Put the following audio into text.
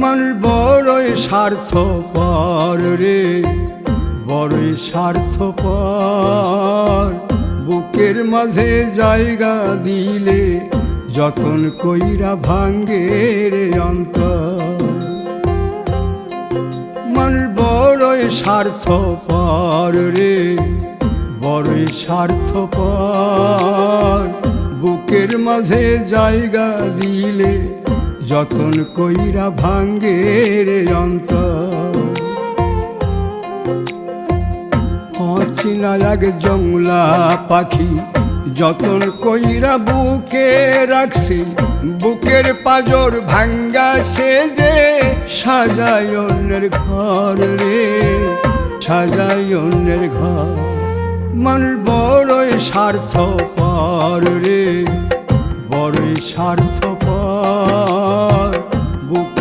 মানুষ বড়ই স্বার্থপর রে, বড়ই স্বার্থপর। বুকের মাঝে জায়গা দিলে যতন কইরা ভাঙ্গে রে অন্তর। মানুষ বড়ই স্বার্থপর রে, বড়ই স্বার্থপর। বুকের মাঝে জায়গা দিলে যতন কইরা ভাঙ্গে রে অন্তর। অচিনা এক জংলা পাখি যতন কইরা বুকে রাখছি, বুকের পাজর ভাঙ্গা সে যে সাজায় অন্যের ঘর রে, সাজায় অন্যের ঘর। মানুষ বড়ই স্বার্থপর রে, বড়ই স্বার্থপর। বুকে